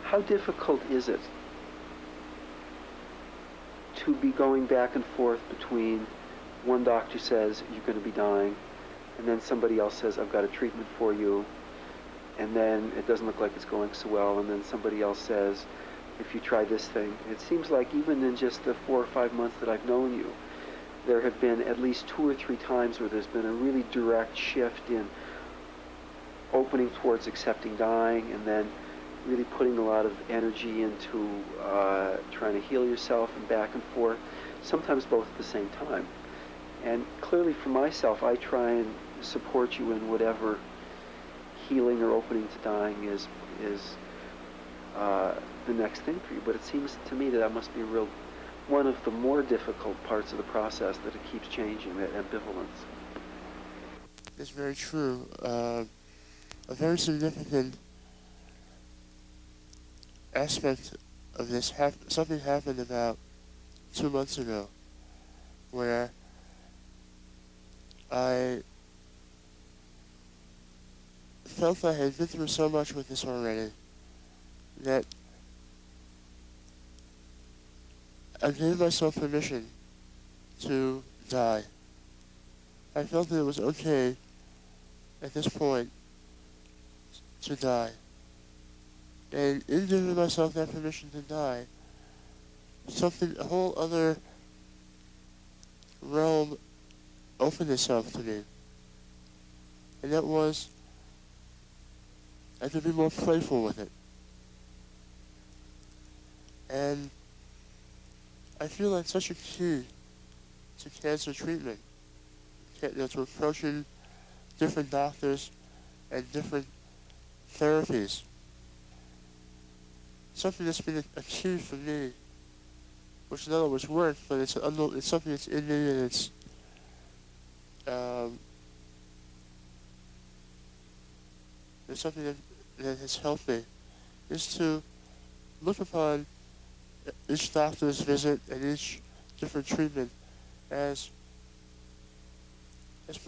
how difficult is it to be going back and forth between one doctor says you're going to be dying, and then somebody else says I've got a treatment for you, and then it doesn't look like it's going so well, and then somebody else says if you try this thing. It seems like even in just the 4 or 5 months that I've known you, there have been at least 2 or 3 times where there's been a really direct shift in opening towards accepting dying, and then really putting a lot of energy into trying to heal yourself, and back and forth, sometimes both at the same time. And clearly for myself, I try and support you in whatever healing or opening to dying is the next thing for you. But it seems to me that must be one of the more difficult parts of the process, that it keeps changing, that ambivalence. It's very true. A very significant aspect of this, something happened about 2 months ago, where I felt I had been through so much with this already that I gave myself permission to die. I felt that it was okay at this point to die. And in giving myself that permission to die, a whole other realm opened itself to me. And that was, I could be more playful with it. And I feel that's such a key to cancer treatment, to approaching different doctors and different therapies. Something that's been a key for me, which not always works, but it's something that's in me, and it's something that has helped me, is to look upon each doctor's visit and each different treatment as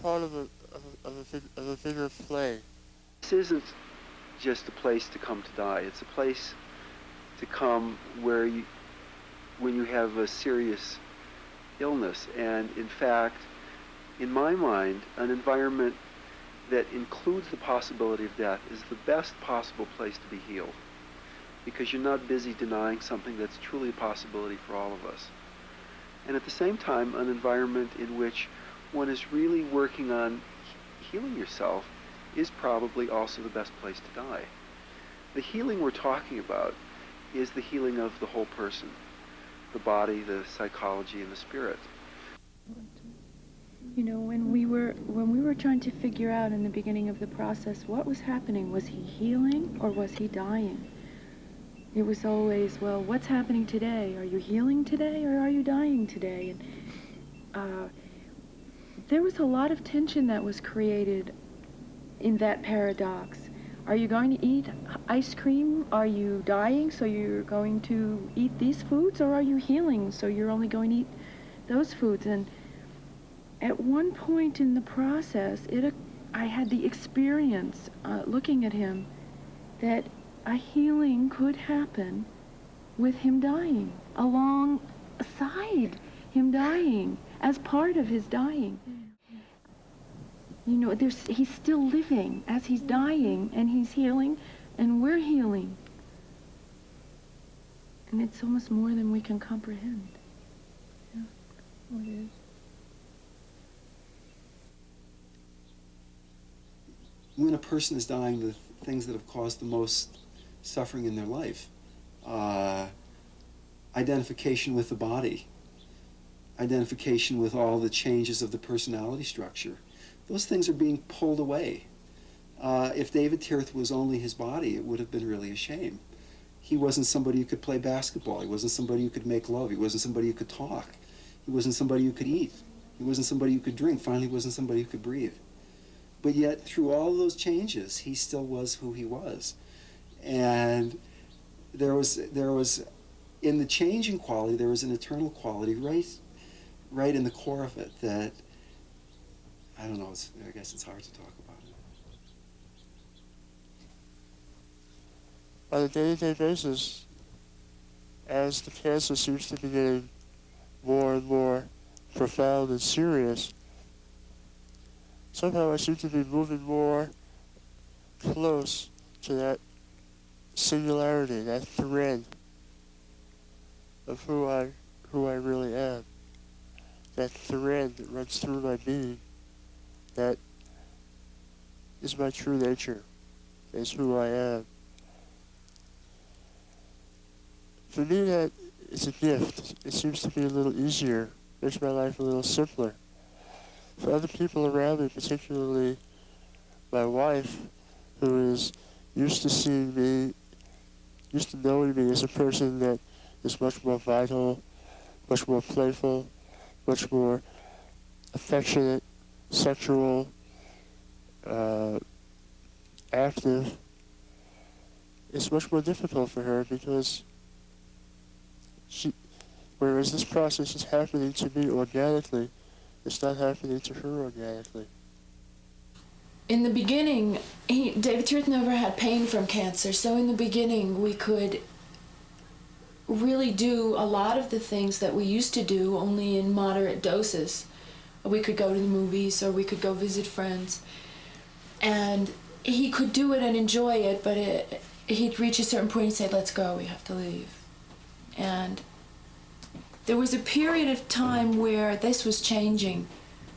part of a bigger play. This isn't just a place to come to die. It's a place to come where when you have a serious illness, and in fact, in my mind, an environment that includes the possibility of death is the best possible place to be healed, because you're not busy denying something that's truly a possibility for all of us. And at the same time, an environment in which one is really working on healing yourself is probably also the best place to die. The healing we're talking about is the healing of the whole person, the body, the psychology, and the spirit. You know, when we were trying to figure out in the beginning of the process what was happening, was he healing or was he dying? It was always, well, what's happening today? Are you healing today or are you dying today? And there was a lot of tension that was created in that paradox. Are you going to eat ice cream? Are you dying, so you're going to eat these foods? Or are you healing, so you're only going to eat those foods? And at one point in the process, I had the experience, looking at him, that a healing could happen with him dying, alongside him dying, as part of his dying. You know, he's still living as he's dying, and he's healing, and we're healing. And it's almost more than we can comprehend. Yeah, oh, it is. When a person is dying, the things that have caused the most suffering in their life, identification with the body, identification with all the changes of the personality structure, those things are being pulled away. If David Tirth was only his body, it would have been really a shame. He wasn't somebody who could play basketball. He wasn't somebody who could make love. He wasn't somebody who could talk. He wasn't somebody who could eat. He wasn't somebody who could drink. Finally, he wasn't somebody who could breathe. But yet, through all those changes, he still was who he was. And there was in the changing quality, there was an eternal quality right in the core of it that, I don't know, I guess it's hard to talk about it. on a day-to-day basis, as the cancer seems to be getting more and more profound and serious, somehow I seem to be moving more close to that singularity, that thread of who I really am. That thread that runs through my being, that is my true nature, is who I am. For me, that is a gift. It seems to be a little easier, makes my life a little simpler. For other people around me, particularly my wife, who is used to seeing me, used to knowing me as a person that is much more vital, much more playful, much more affectionate, sexual, active, it's much more difficult for her because whereas this process is happening to me organically, it's not happening to her organically. In the beginning, David Truth never had pain from cancer, so in the beginning we could really do a lot of the things that we used to do, only in moderate doses. We could go to the movies, or we could go visit friends, and he could do it and enjoy it, but he'd reach a certain point and say, let's go, we have to leave. And there was a period of time where this was changing,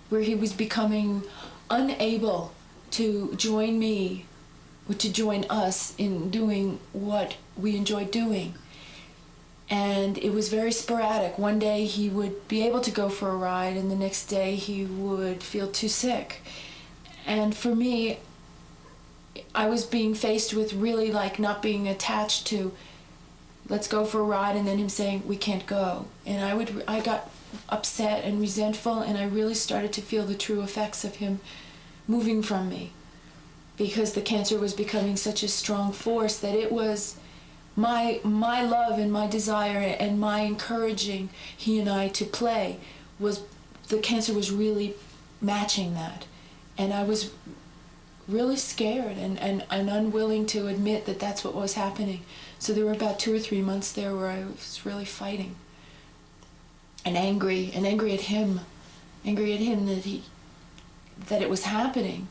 where he was becoming unable to join me, or to join us in doing what we enjoyed doing. And it was very sporadic. One day he would be able to go for a ride, and the next day he would feel too sick. And for me, I was being faced with really like not being attached to, let's go for a ride, and then him saying, we can't go. And I got upset and resentful, and I really started to feel the true effects of him moving from me, because the cancer was becoming such a strong force that it was my love and my desire and my encouraging he and I to play, was the cancer was really matching that. And I was really scared and unwilling to admit that that's what was happening. So there were about 2 or 3 months there where I was really fighting and angry at him that it was happening,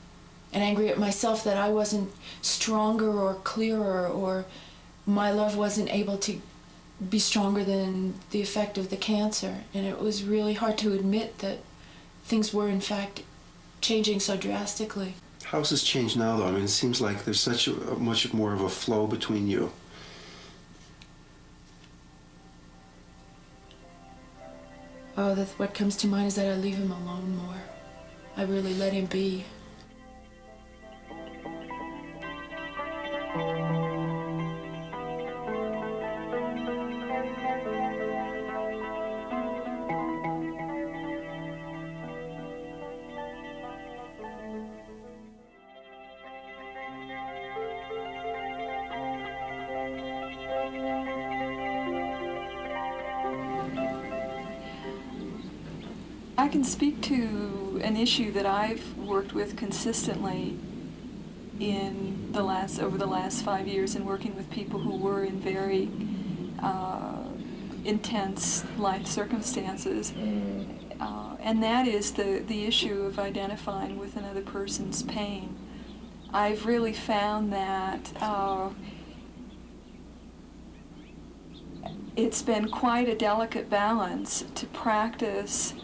and angry at myself that I wasn't stronger or clearer, or my love wasn't able to be stronger than the effect of the cancer. And it was really hard to admit that things were in fact changing so drastically. How's this changed now, though? I mean, it seems like there's such much more of a flow between you. Oh, what comes to mind is that I leave him alone more. I really let him be. I can speak to an issue that I've worked with consistently over the last 5 years in working with people who were in very intense life circumstances, and that is the issue of identifying with another person's pain. I've really found that it's been quite a delicate balance to practice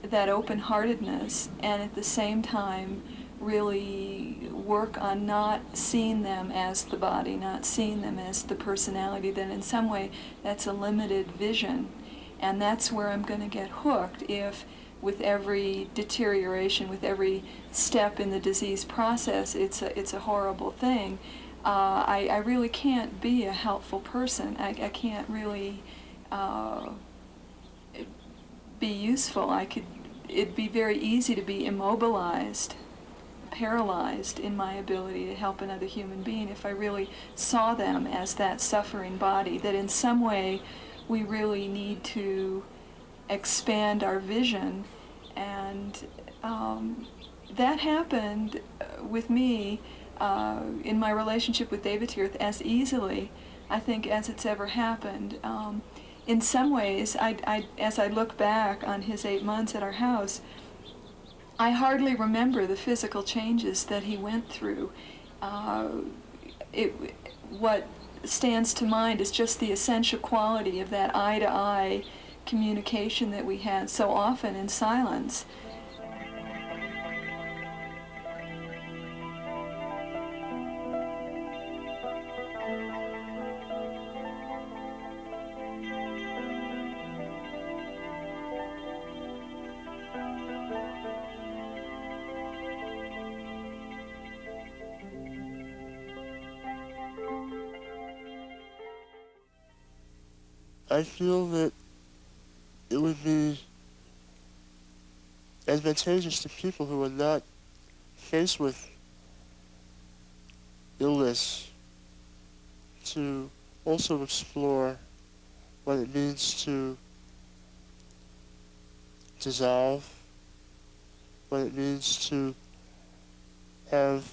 that open-heartedness and at the same time really work on not seeing them as the body, not seeing them as the personality, that in some way that's a limited vision. And that's where I'm going to get hooked if with every deterioration, with every step in the disease process, it's a horrible thing. I really can't be a helpful person. I can't really be useful. It'd be very easy to be immobilized, paralyzed in my ability to help another human being if I really saw them as that suffering body, that in some way we really need to expand our vision. And that happened with me in my relationship with David Tirth as easily, I think, as it's ever happened. In some ways, as I look back on his 8 months at our house, I hardly remember the physical changes that he went through. What stands to mind is just the essential quality of that eye-to-eye communication that we had so often in silence. I feel that it would be advantageous to people who are not faced with illness to also explore what it means to dissolve, what it means to have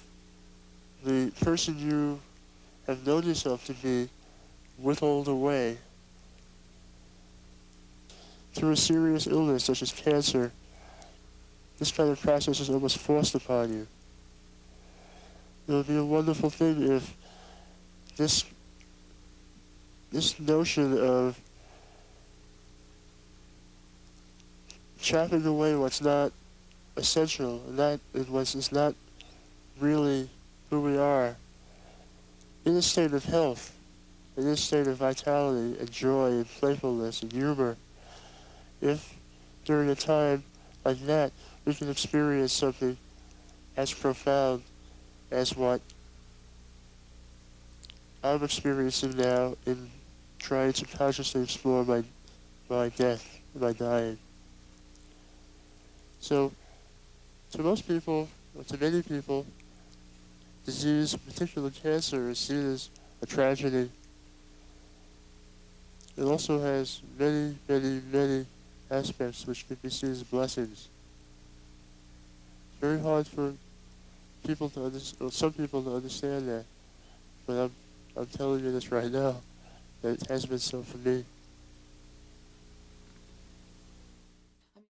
the person you have known yourself to be withhold away. Through a serious illness such as cancer, this kind of process is almost forced upon you. It would be a wonderful thing if this notion of chopping away what's not essential and what is not really who we are, in a state of health, in a state of vitality and joy and playfulness and humor, if during a time like that we can experience something as profound as what I'm experiencing now in trying to consciously explore my death, my dying. So, to most people, or to many people, disease, in particular cancer, is seen as a tragedy. It also has many, many, many aspects which can be seen as blessings. It's very hard for people to understand, or some people to understand that, but I'm telling you this right now, that it has been so for me.